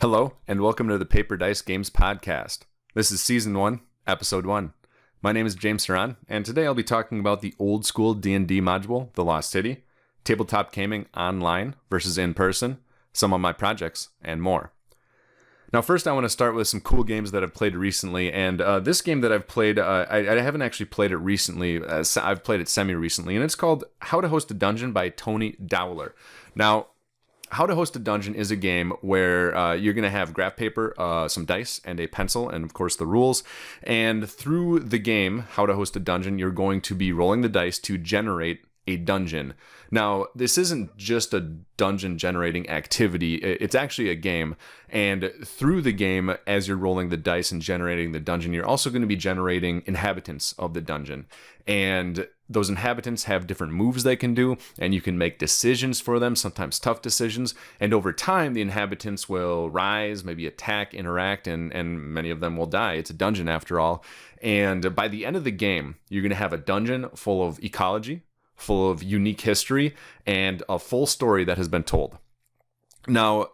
Hello, and welcome to the Paper Dice Games Podcast. This is Season 1, Episode 1. My name is James Saran, and today I'll be talking about the old school D&D module, The Lost City, tabletop gaming online versus in person, some of my projects, and more. Now, first I want to start with some cool games that I've played recently, and this game that I've played, I haven't actually played it recently, I've played it semi-recently, and it's called How to Host a Dungeon by Tony Dowler. Now, How to Host a Dungeon is a game where you're going to have graph paper, some dice, and a pencil, and of course the rules. And through the game, How to Host a Dungeon, you're going to be rolling the dice to generate a dungeon. Now, this isn't just a dungeon generating activity, it's actually a game. And through the game, as you're rolling the dice and generating the dungeon, you're also going to be generating inhabitants of the dungeon. And those inhabitants have different moves they can do, and you can make decisions for them, sometimes tough decisions. And over time, the inhabitants will rise, maybe attack, interact, and many of them will die. It's a dungeon after all. And by the end of the game, you're going to have a dungeon full of ecology, full of unique history, and a full story that has been told. Now,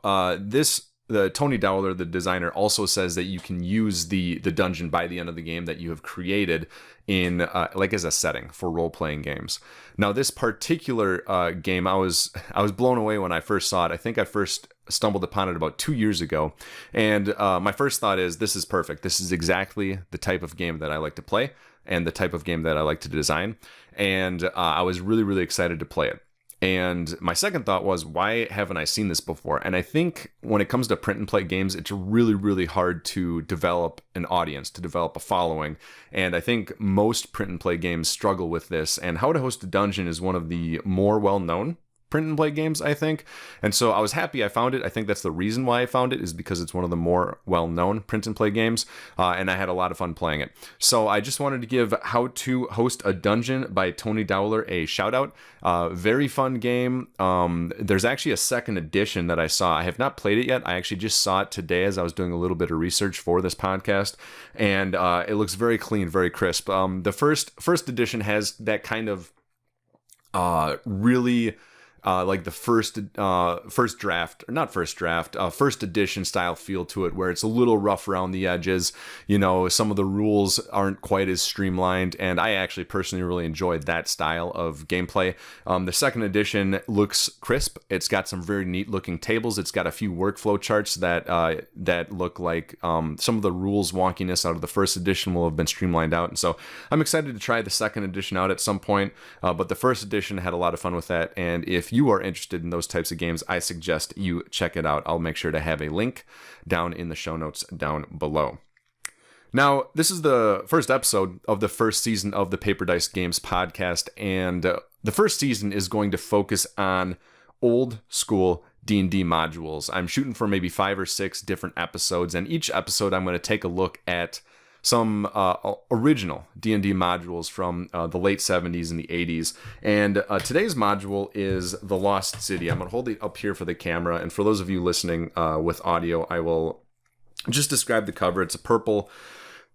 the Tony Dowler, the designer, also says that you can use the dungeon by the end of the game that you have created in like as a setting for role-playing games. Now, this particular game, I was blown away when I first saw it. I think I first stumbled upon it about 2 years ago, and my first thought is, this is perfect. This is exactly the type of game that I like to play and the type of game that I like to design. And I was really, really excited to play it. And my second thought was, why haven't I seen this before? And I think when it comes to print and play games, it's really, really hard to develop an audience, to develop a following. And I think most print and play games struggle with this. And How to Host a Dungeon is one of the more well-known print and play games, I think. And so I was happy I found it. I think that's the reason why I found it, is because it's one of the more well-known print and play games, and I had a lot of fun playing it. So I just wanted to give How to Host a Dungeon by Tony Dowler a shout out. Very fun game. There's actually a second edition that I saw. I have not played it yet. I actually just saw it today as I was doing a little bit of research for this podcast, and it looks very clean, very crisp. The first edition has that kind of really like the first edition style feel to it, where it's a little rough around the edges. You know, some of the rules aren't quite as streamlined, and I actually personally really enjoyed that style of gameplay. The second edition looks crisp. It's got some very neat looking tables. It's got a few workflow charts that look like some of the rules wonkiness out of the first edition will have been streamlined out. And so I'm excited to try the second edition out at some point. But the first edition had a lot of fun with that, and if you are interested in those types of games, I suggest you check it out. I'll make sure to have a link down in the show notes down below. Now, this is the first episode of the first season of the Paper Dice Games podcast, and the first season is going to focus on old school D&D modules. I'm shooting for maybe 5 or 6 different episodes, and each episode I'm going to take a look at some original D&D modules from the late 70s and the 80s. And today's module is The Lost City. I'm going to hold it up here for the camera. And for those of you listening with audio, I will just describe the cover. It's a purple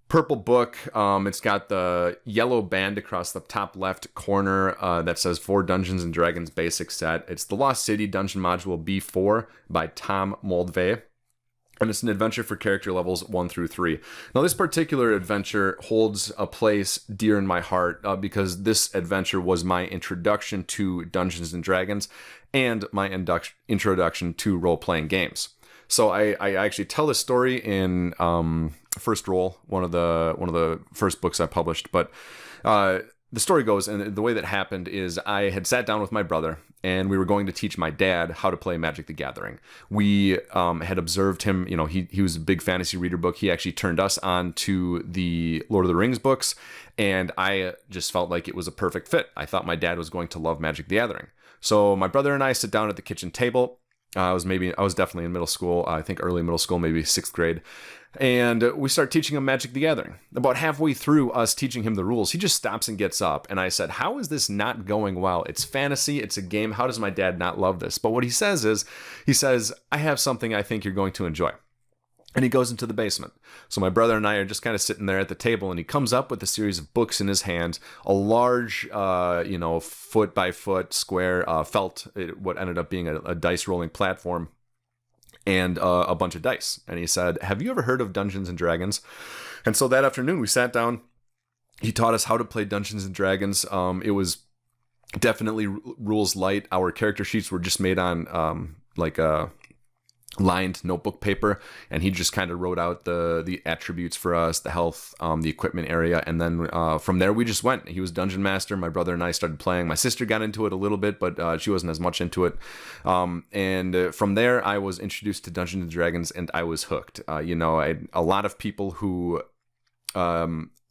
book. It's got the yellow band across the top left corner that says 4 Dungeons and Dragons Basic Set. It's The Lost City Dungeon Module B4 by Tom Moldvay. And it's an adventure for character levels 1 through 3. Now, this particular adventure holds a place dear in my heart because this adventure was my introduction to Dungeons and Dragons and my introduction to role-playing games. So I actually tell this story in First Roll, one of the first books I published. But the story goes, and the way that happened is I had sat down with my brother, and we were going to teach my dad how to play Magic the Gathering. We had observed him, you know, he was a big fantasy reader book. He actually turned us on to the Lord of the Rings books, and I just felt like it was a perfect fit. I thought my dad was going to love Magic the Gathering. So my brother and I sit down at the kitchen table. I was definitely in middle school, I think early middle school, maybe 6th grade. And we start teaching him Magic the Gathering. About halfway through us teaching him the rules, he just stops and gets up. And I said, how is this not going well? It's fantasy. It's a game. How does my dad not love this? But what he says is, I have something I think you're going to enjoy. And he goes into the basement. So my brother and I are just kind of sitting there at the table, and he comes up with a series of books in his hand, a large, foot by foot square felt, what ended up being a dice rolling platform. and a bunch of dice. And he said, "Have you ever heard of Dungeons and Dragons?" And so that afternoon we sat down. He taught us how to play Dungeons and Dragons. It was definitely rules light. Our character sheets were just made on like a lined notebook paper, and he just kind of wrote out the attributes for us, the health, the equipment area, and then from there we just went. He was dungeon master. My brother and I started playing. My sister got into it a little bit, but she wasn't as much into it. And from there, I was introduced to Dungeons and Dragons, and I was hooked. A lot of people who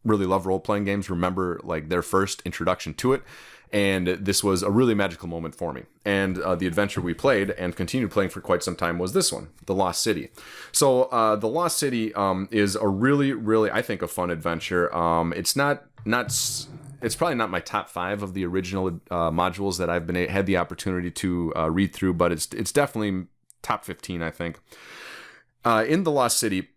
really love role-playing games remember like their first introduction to it. And this was a really magical moment for me. And the adventure we played and continued playing for quite some time was this one, The Lost City. So The Lost City is a really, really, I think, a fun adventure. It's it's probably not my top 5 of the original modules that I've had the opportunity to read through, but it's definitely top 15, I think. In The Lost City,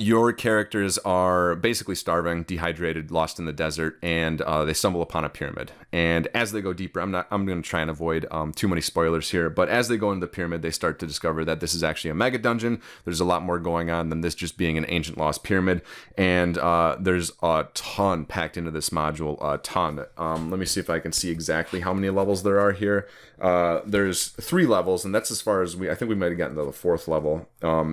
your characters are basically starving, dehydrated, lost in the desert, and they stumble upon a pyramid. And as they go deeper, I'm going to try and avoid too many spoilers here, but as they go into the pyramid, they start to discover that this is actually a mega dungeon. There's a lot more going on than this just being an ancient lost pyramid, and there's a ton packed into this module, a ton. Let me see if I can see exactly how many levels there are here. There's 3 levels, and that's as far as I think we might have gotten to the 4th level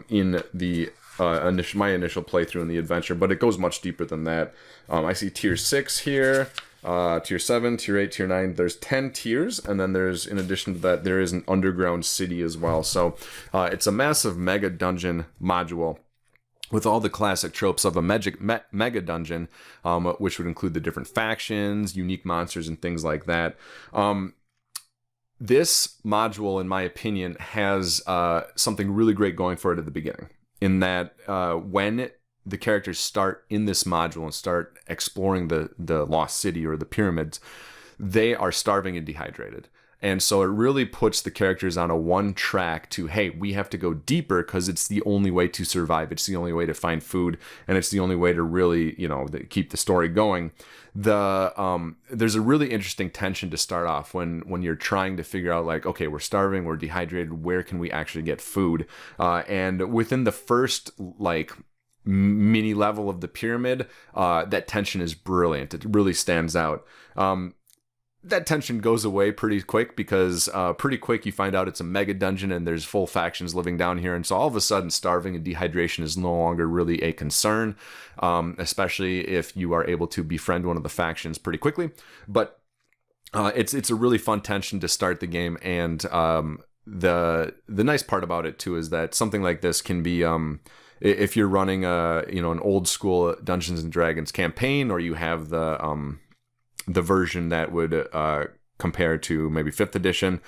in the my initial playthrough in the adventure, but it goes much deeper than that. I see tier 6 here, tier 7, tier 8, tier 9. There's 10 tiers, and then there's, in addition to that, there is an underground city as well. So it's a massive mega dungeon module with all the classic tropes of a mega dungeon, which would include the different factions, unique monsters, and things like that. This module, in my opinion, has something really great going for it at the beginning. In that when the characters start in this module and start exploring the lost city or the pyramids, they are starving and dehydrated. And so it really puts the characters on a one track to, hey, we have to go deeper because it's the only way to survive. It's the only way to find food, and it's the only way to really, keep the story going. There's a really interesting tension to start off when you're trying to figure out, like, okay, we're starving, we're dehydrated, where can we actually get food? And within the first, mini level of the pyramid, that tension is brilliant. It really stands out. That tension goes away pretty quick because pretty quick you find out it's a mega dungeon and there's full factions living down here. And so all of a sudden starving and dehydration is no longer really a concern, especially if you are able to befriend one of the factions pretty quickly. But it's a really fun tension to start the game. And the nice part about it too is that something like this can be... if you're running an old school Dungeons and Dragons campaign, or you have the version that would compare to maybe 5th edition,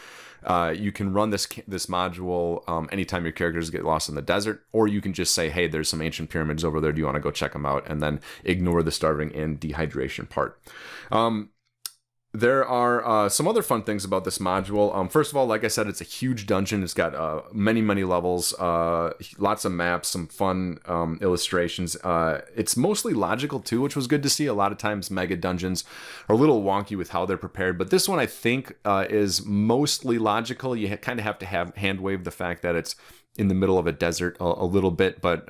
you can run this module anytime your characters get lost in the desert, or you can just say, hey, there's some ancient pyramids over there, do you want to go check them out, and then ignore the starving and dehydration part. There are some other fun things about this module. First of all, like I said, it's a huge dungeon. It's got many, many levels, lots of maps, some fun illustrations. It's mostly logical too, which was good to see. A lot of times mega dungeons are a little wonky with how they're prepared, but this one I think is mostly logical. You kind of have to hand wave the fact that it's in the middle of a desert a little bit, but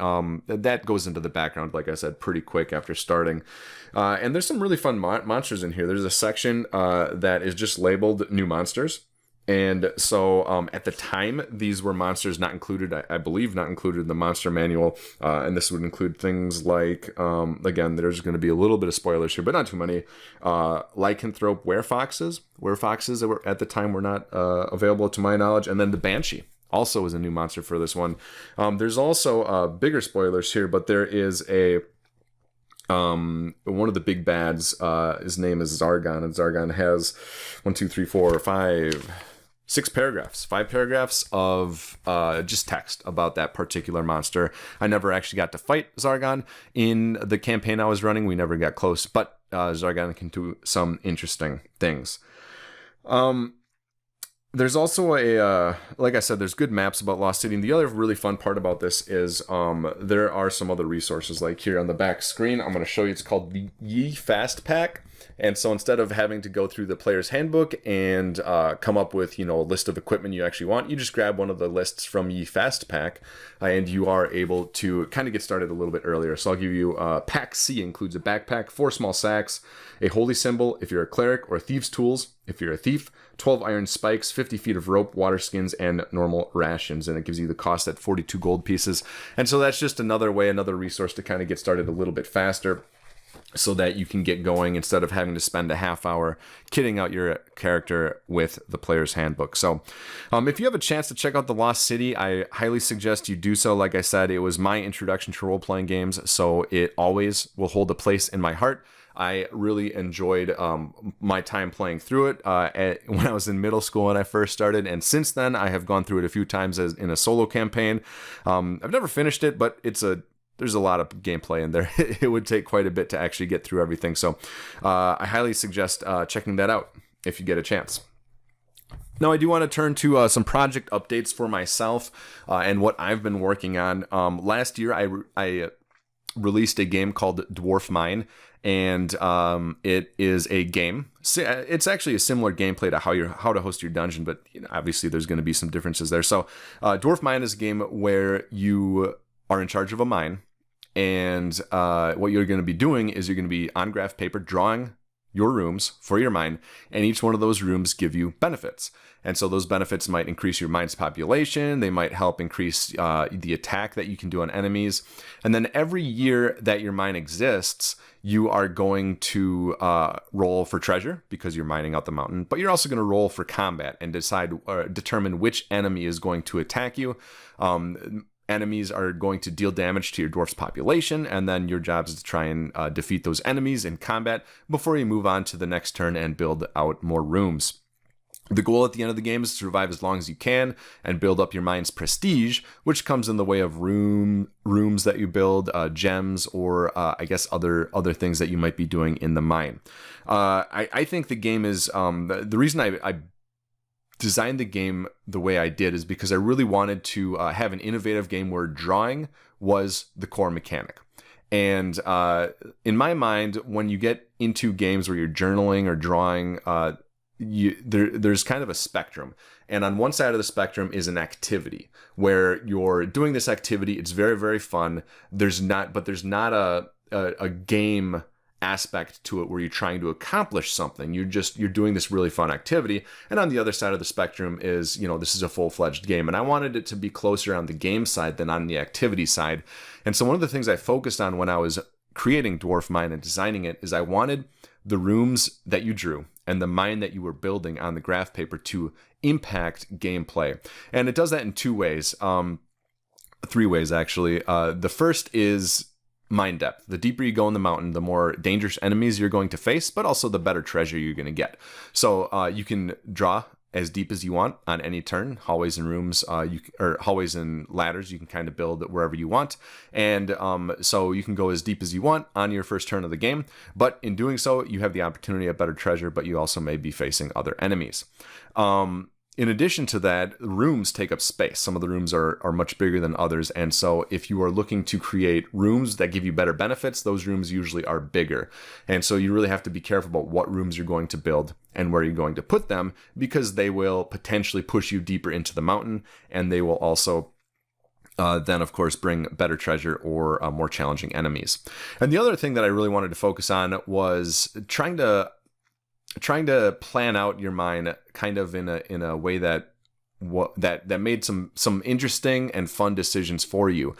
that goes into the background, like I said, pretty quick after starting. And there's some really fun monsters in here. There's a section that is just labeled new monsters. And so at the time, these were monsters not included, I believe not included in the monster manual. And this would include things like, again, there's going to be a little bit of spoilers here, but not too many. Lycanthrope werefoxes. Werefoxes that were at the time were not available to my knowledge. And then the Banshee also is a new monster for this one. There's also bigger spoilers here, but there is one of the big bads, his name is Zargon, and Zargon has 6 paragraphs, 5 paragraphs of just text about that particular monster. I never actually got to fight Zargon in the campaign I was running. We never got close, but Zargon can do some interesting things. There's also like I said, there's good maps about Lost City. And the other really fun part about this is there are some other resources. Like here on the back screen, I'm going to show you. It's called the Ye Fast Pack. And so instead of having to go through the player's handbook and come up with, a list of equipment you actually want, you just grab one of the lists from Ye Fast Pack, and you are able to kind of get started a little bit earlier. So I'll give you Pack C includes a backpack, 4 small sacks, a holy symbol if you're a cleric, or thieves' tools if you're a thief, 12 iron spikes, 50 feet of rope, water skins, and normal rations. And it gives you the cost at 42 gold pieces. And so that's just another resource to kind of get started a little bit faster, so that you can get going instead of having to spend a half hour kitting out your character with the player's handbook. So if you have a chance to check out The Lost City, I highly suggest you do so. Like I said, it was my introduction to role-playing games, so it always will hold a place in my heart. I really enjoyed my time playing through it when I was in middle school when I first started, and since then I have gone through it a few times as in a solo campaign. I've never finished it, but there's a lot of gameplay in there. It would take quite a bit to actually get through everything, so I highly suggest checking that out if you get a chance. Now, I do want to turn to some project updates for myself and what I've been working on. Last year, I released a game called Dwarf Mine, and it is a game. It's actually a similar gameplay to how to host your dungeon, but obviously there's going to be some differences there. So Dwarf Mine is a game where you are in charge of a mine, and what you're going to be doing is you're going to be on graph paper drawing your rooms for your mine, and each one of those rooms give you benefits. And so those benefits might increase your mine's population, they might help increase the attack that you can do on enemies, and then every year that your mine exists, you are going to roll for treasure because you're mining out the mountain, but you're also going to roll for combat and determine which enemy is going to attack you. Enemies are going to deal damage to your dwarf's population, and then your job is to try and defeat those enemies in combat before you move on to the next turn and build out more rooms. The goal at the end of the game is to survive as long as you can and build up your mine's prestige, which comes in the way of rooms that you build, gems, or I guess other things that you might be doing in the mine. I think the game is the reason I designed the game the way I did is because I really wanted to have an innovative game where drawing was the core mechanic. And in my mind, when you get into games where you're journaling or drawing, there's kind of a spectrum. And on one side of the spectrum is an activity where you're doing this activity. It's very, very fun. There's not a game aspect to it where you're trying to accomplish something. You're doing this really fun activity. And on the other side of the spectrum is, this is a full-fledged game. And I wanted it to be closer on the game side than on the activity side. And so one of the things I focused on when I was creating Dwarf Mine and designing it is I wanted the rooms that you drew and the mine that you were building on the graph paper to impact gameplay. And it does that in 2 ways. 3 ways, actually. The first is mine depth. The deeper you go in the mountain, the more dangerous enemies you're going to face, but also the better treasure you're going to get. So you can draw as deep as you want on any turn. Hallways and rooms, or hallways and ladders, you can kind of build wherever you want. And so you can go as deep as you want on your first turn of the game. But in doing so, you have the opportunity at better treasure, but you also may be facing other enemies. In addition to that, rooms take up space. Some of the rooms are much bigger than others. And so if you are looking to create rooms that give you better benefits, those rooms usually are bigger. And so you really have to be careful about what rooms you're going to build and where you're going to put them, because they will potentially push you deeper into the mountain, and they will also then, of course, bring better treasure or more challenging enemies. And the other thing that I really wanted to focus on was trying to plan out your mine kind of in a way that made some interesting and fun decisions for you.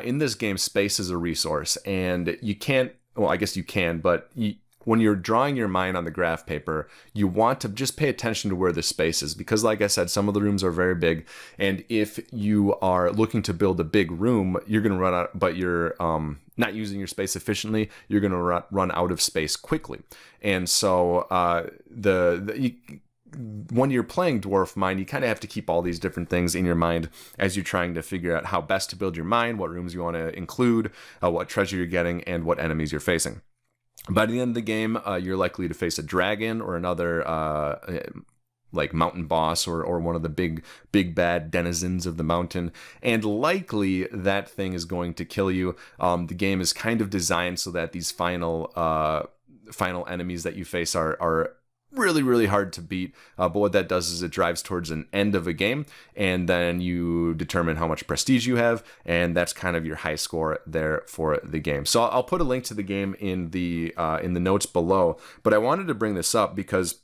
In this game, space is a resource, and you can't. Well, I guess you can, but when you're drawing your mine on the graph paper, you want to just pay attention to where the space is, because like I said, some of the rooms are very big, and if you are looking to build a big room, you're going to run out, but you're not using your space efficiently, you're going to run out of space quickly. And so when you're playing Dwarf Mine, you kind of have to keep all these different things in your mind as you're trying to figure out how best to build your mine, what rooms you want to include, what treasure you're getting, and what enemies you're facing. By the end of the game, you're likely to face a dragon or another like mountain boss or one of the big bad denizens of the mountain, and likely that thing is going to kill you. The game is kind of designed so that these final final enemies that you face are really, really hard to beat. But what that does is it drives towards an end of a game, and then you determine how much prestige you have, and that's kind of your high score there for the game. So I'll put a link to the game in the notes below. But I wanted to bring this up because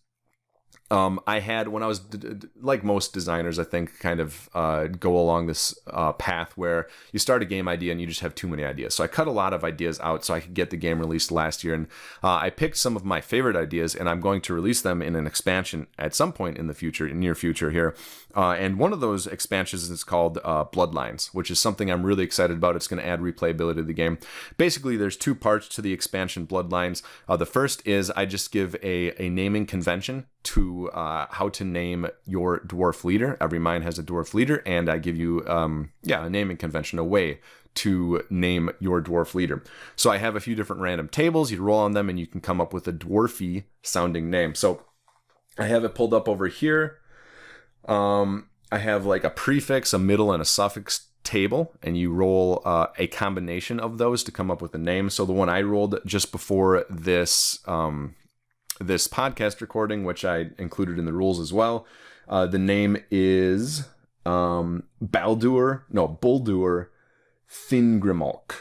I had, when I was, like most designers, I think, kind of go along this path where you start a game idea and you just have too many ideas. So I cut a lot of ideas out so I could get the game released last year. And I picked some of my favorite ideas, and I'm going to release them in an expansion at some point in the future, in near future here. And one of those expansions is called Bloodlines, which is something I'm really excited about. It's going to add replayability to the game. Basically, there's two parts to the expansion Bloodlines. The first is I just give a naming convention to how to name your dwarf leader. Every mine has a dwarf leader, and I give you a naming convention, a way to name your dwarf leader. So I have a few different random tables. You roll on them and you can come up with a dwarfy sounding name. So I have it pulled up over here. I have like a prefix, a middle, and a suffix table, and you roll a combination of those to come up with a name. So the one I rolled just before this this podcast recording, which I included in the rules as well, the name is Baldur Thingrimolk.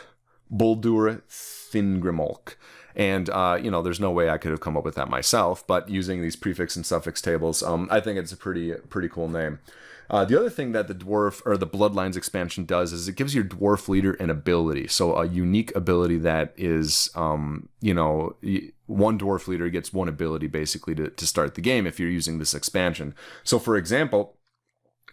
Baldur Thingrimolk. And, there's no way I could have come up with that myself, but using these prefix and suffix tables, I think it's a pretty cool name. The other thing that the Bloodlines expansion does is it gives your dwarf leader an ability. So a unique ability that is, one dwarf leader gets one ability basically to start the game if you're using this expansion. So for example,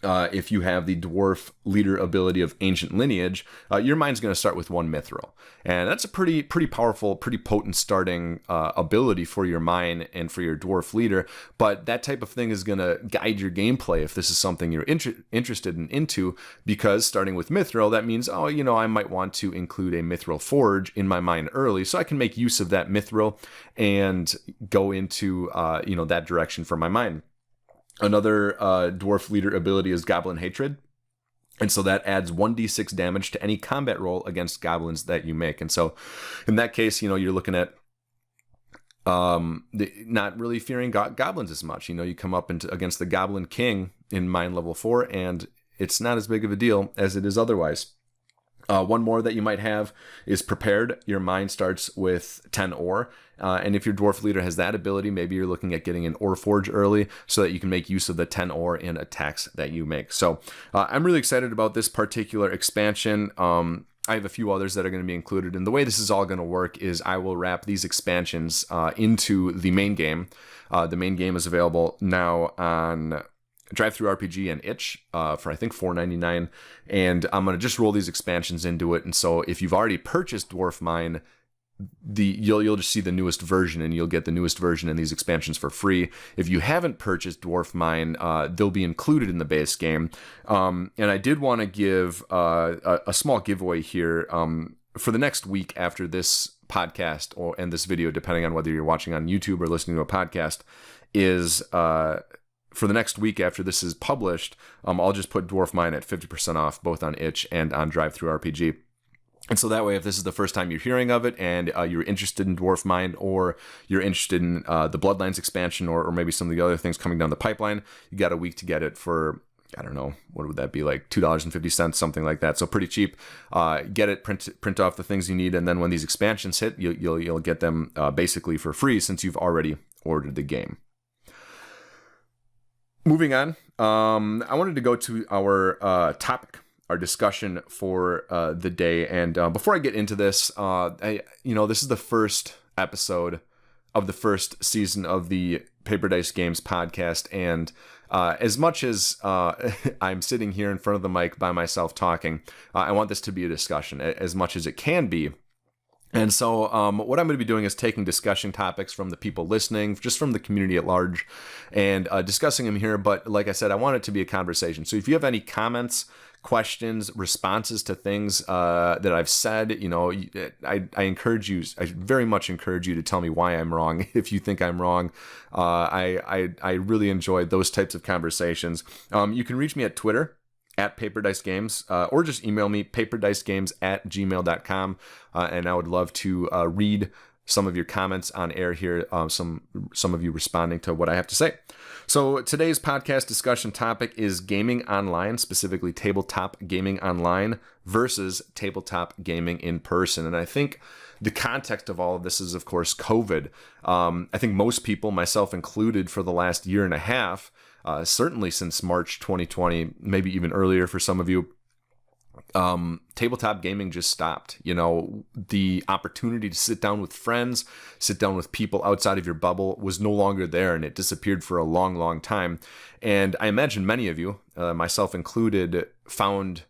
if you have the dwarf leader ability of Ancient Lineage, your mine's going to start with one mithril. And that's a pretty powerful, pretty potent starting ability for your mine and for your dwarf leader. But that type of thing is going to guide your gameplay if this is something you're interested into, because starting with mithril, that means, I might want to include a mithril forge in my mine early so I can make use of that mithril and go into, that direction for my mine. Another dwarf leader ability is Goblin Hatred. And so that adds 1d6 damage to any combat roll against goblins that you make. And so in that case, you're looking at not really fearing goblins as much. You come up against the Goblin King in mine level 4, and it's not as big of a deal as it is otherwise. One more that you might have is Prepared. Your mine starts with 10 ore. And if your dwarf leader has that ability, maybe you're looking at getting an ore forge early so that you can make use of the 10 ore in attacks that you make. So I'm really excited about this particular expansion. I have a few others that are going to be included. And the way this is all going to work is I will wrap these expansions into the main game. The main game is available now on DriveThruRPG and itch for I think $4.99, and I'm gonna just roll these expansions into it. And so if you've already purchased Dwarf Mine, you'll just see the newest version, and you'll get the newest version and these expansions for free. If you haven't purchased Dwarf Mine, they'll be included in the base game. And I did want to give a small giveaway here for the next week after this podcast and this video, depending on whether you're watching on YouTube or listening to a podcast, is for the next week after this is published, I'll just put Dwarf Mine at 50% off, both on itch and on DriveThruRPG. And so that way, if this is the first time you're hearing of it and you're interested in Dwarf Mine, or you're interested in the Bloodlines expansion, or maybe some of the other things coming down the pipeline, you got a week to get it for, I don't know, what would that be, like $2.50, something like that. So pretty cheap. Get it, print off the things you need, and then when these expansions hit, you'll get them basically for free since you've already ordered the game. Moving on, I wanted to go to our topic, our discussion for the day. And before I get into this, this is the first episode of the first season of the Paper Dice Games podcast. And as much as I'm sitting here in front of the mic by myself talking, I want this to be a discussion as much as it can be. And so what I'm going to be doing is taking discussion topics from the people listening, just from the community at large, and discussing them here. But like I said, I want it to be a conversation. So if you have any comments, questions, responses to things that I've said, I encourage you, I very much encourage you to tell me why I'm wrong if you think I'm wrong. I really enjoy those types of conversations. You can reach me at Twitter, at Paper Dice Games, or just email me, paperdicegames@gmail.com, and I would love to read some of your comments on air here, some of you responding to what I have to say. So today's podcast discussion topic is gaming online, specifically tabletop gaming online versus tabletop gaming in person. And I think the context of all of this is, of course, COVID. I think most people, myself included, for the last year and a half, certainly since March 2020, maybe even earlier for some of you, tabletop gaming just stopped. The opportunity to sit down with friends, sit down with people outside of your bubble was no longer there, and it disappeared for a long, long time. And I imagine many of you, myself included, found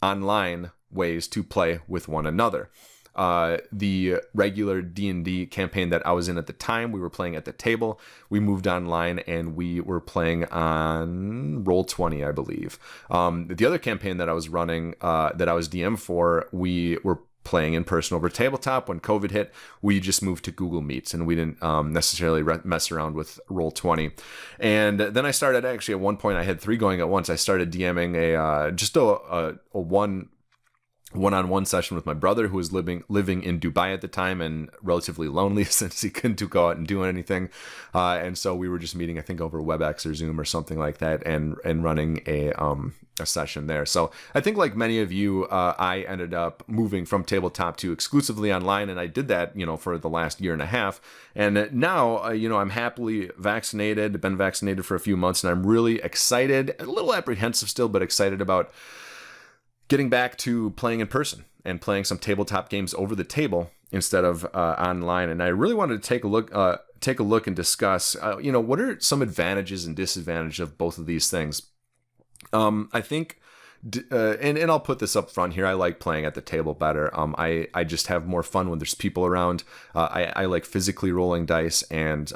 online ways to play with one another. The regular D&D campaign that I was in at the time, we were playing at the table. We moved online and we were playing on Roll20, I believe. The other campaign that I was running, that I was DM for, we were playing in person over tabletop. When COVID hit, we just moved to Google Meets and we didn't necessarily mess around with Roll20. And then I started, actually at one point I had 3 going at once. I started DMing a one-on-one session with my brother, who was living in Dubai at the time and relatively lonely since he couldn't go out and do anything. And so we were just meeting, I think, over WebEx or Zoom or something like that, and running a session there. So I think, like many of you, I ended up moving from tabletop to exclusively online, and I did that, for the last year and a half. And now, I'm happily vaccinated, been vaccinated for a few months, and I'm really excited, a little apprehensive still, but excited about getting back to playing in person and playing some tabletop games over the table instead of online. And I really wanted to take a look and discuss, what are some advantages and disadvantages of both of these things. I think, and I'll put this up front here, I like playing at the table better. I just have more fun when there's people around. I like physically rolling dice, and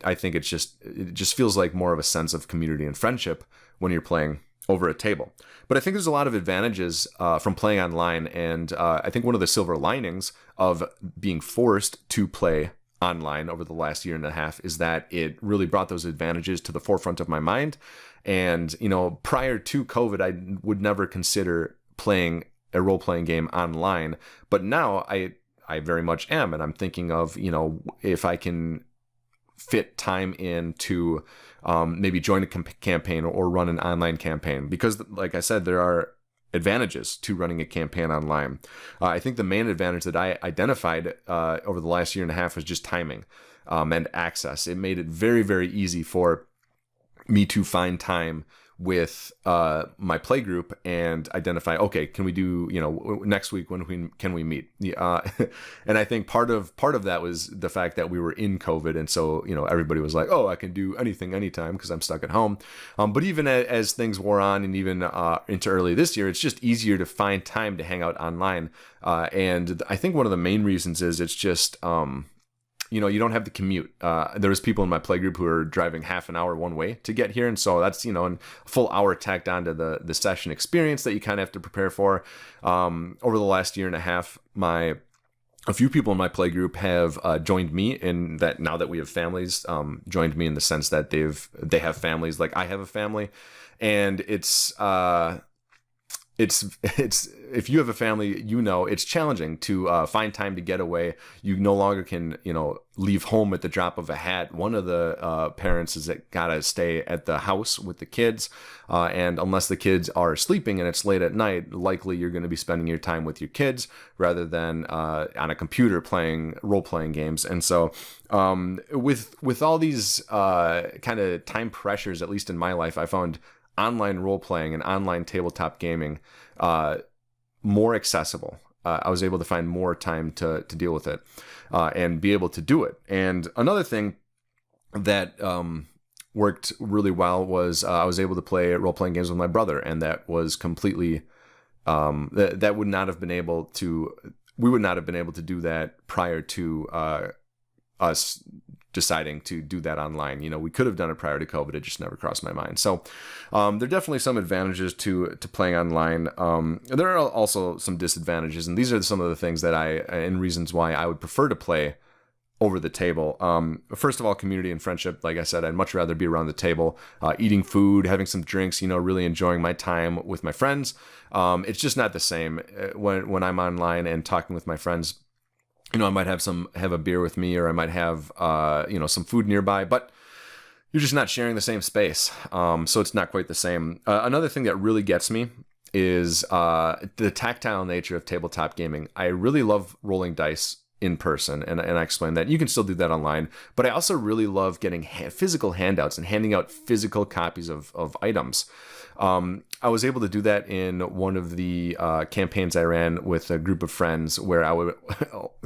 I think it just feels like more of a sense of community and friendship when you're playing over a table. But I think there's a lot of advantages from playing online, and I think one of the silver linings of being forced to play online over the last year and a half is that it really brought those advantages to the forefront of my mind. And, prior to COVID, I would never consider playing a role-playing game online, but now I very much am, and I'm thinking of, if I can fit time in to maybe join a campaign or run an online campaign, because like I said, there are advantages to running a campaign online. I think the main advantage that I identified over the last year and a half was just timing and access. It made it very, very easy for me to find time with my play group and identify, okay, can we do, next week, can we meet? And I think part of that was the fact that we were in COVID, and so everybody was like, oh, I can do anything anytime because I'm stuck at home. But even as things wore on, and even into early this year, it's just easier to find time to hang out online. And I think one of the main reasons is it's just you don't have the commute. There was people in my playgroup who are driving half an hour one way to get here. And so that's, a full hour tacked onto the session experience that you kind of have to prepare for. Over the last year and a half, a few people in my playgroup have joined me in that, now that we have families, joined me in the sense that they have families like I have a family. And it's if you have a family, it's challenging to find time to get away. You no longer can, leave home at the drop of a hat. One of the parents is that gotta stay at the house with the kids, and unless the kids are sleeping and it's late at night, likely you're going to be spending your time with your kids rather than on a computer playing role-playing games. And so with all these kind of time pressures, at least in my life, I found online role-playing and online tabletop gaming more accessible. I was able to find more time to deal with it and be able to do it. And another thing that worked really well was I was able to play role-playing games with my brother, and that was completely that would not have been able to. We would not have been able to do that prior to us deciding to do that online. We could have done it prior to COVID. It just never crossed my mind. So there are definitely some advantages to playing online. There are also some disadvantages, and these are some of the things that and reasons why I would prefer to play over the table. First of all, community and friendship. Like I said, I'd much rather be around the table, eating food, having some drinks, really enjoying my time with my friends. It's just not the same when I'm online and talking with my friends. I might have a beer with me, or I might have some food nearby, but you're just not sharing the same space. So it's not quite the same. Another thing that really gets me is the tactile nature of tabletop gaming. I really love rolling dice in person, and I explained that. You can still do that online, but I also really love getting physical handouts and handing out physical copies of items. I was able to do that in one of the campaigns I ran with a group of friends where I would,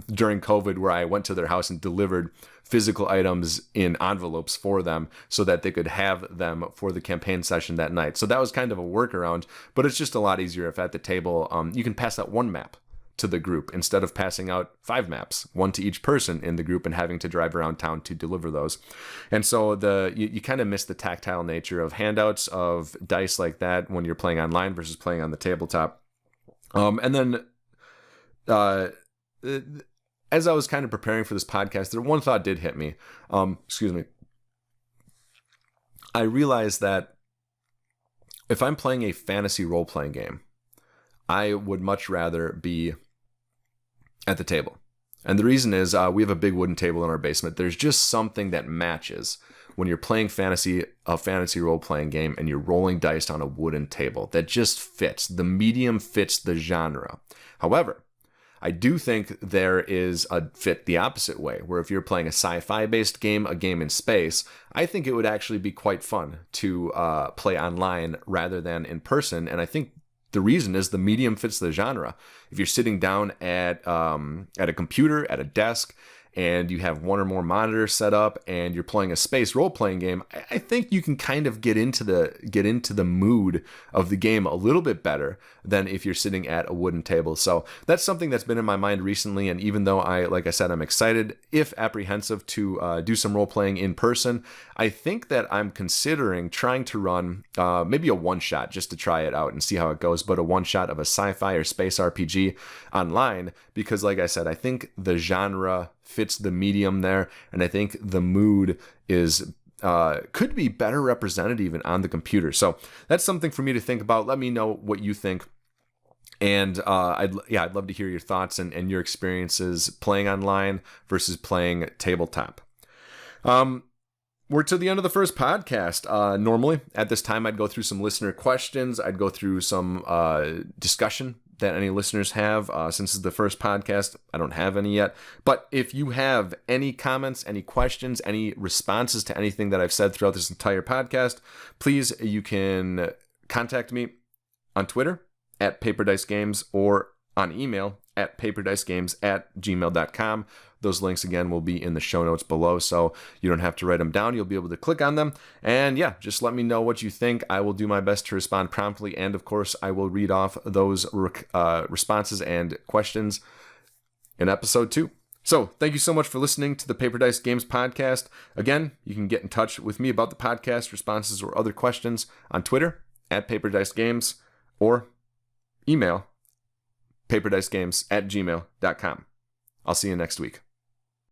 during COVID, where I went to their house and delivered physical items in envelopes for them so that they could have them for the campaign session that night. So that was kind of a workaround, but it's just a lot easier if at the table you can pass out one map to the group instead of passing out 5 maps, one to each person in the group, and having to drive around town to deliver those. And so you kind of miss the tactile nature of handouts of dice like that when you're playing online versus playing on the tabletop. And then as I was kind of preparing for this podcast, one thought did hit me. Excuse me. I realized that if I'm playing a fantasy role-playing game, I would much rather be at the table. And the reason is we have a big wooden table in our basement. There's just something that matches when you're playing a fantasy role-playing game and you're rolling dice on a wooden table. That just fits. The medium fits the genre. However, I do think there is a fit the opposite way, where if you're playing a sci-fi based game, a game in space, I think it would actually be quite fun to play online rather than in person. And I think the reason is the medium fits the genre. If you're sitting down at a computer, at a desk, and you have one or more monitors set up and you're playing a space role-playing game, I think you can kind of get into the mood of the game a little bit better than if you're sitting at a wooden table. So that's something that's been in my mind recently, and even though like I said, I'm excited, if apprehensive, to do some role-playing in person, I think that I'm considering trying to run maybe a one-shot just to try it out and see how it goes, but a one-shot of a sci-fi or space RPG online, because like I said, I think the genre fits the medium there, and I think the mood is could be better represented even on the computer. So that's something for me to think about. Let me know what you think, and I'd love to hear your thoughts and your experiences playing online versus playing tabletop. We're to the end of the first podcast. Normally at this time I'd go through some listener questions. I'd go through some discussion that any listeners have. Since it's the first podcast, I don't have any yet. But if you have any comments, any questions, any responses to anything that I've said throughout this entire podcast, please, you can contact me on Twitter at PaperDiceGames or on email at paperdicegames@gmail.com. Those links, again, will be in the show notes below, so you don't have to write them down. You'll be able to click on them. And yeah, just let me know what you think. I will do my best to respond promptly. And of course, I will read off those responses and questions in episode 2. So thank you so much for listening to the Paper Dice Games podcast. Again, you can get in touch with me about the podcast, responses, or other questions on Twitter at PaperDiceGames or email paperdicegames@gmail.com. I'll see you next week.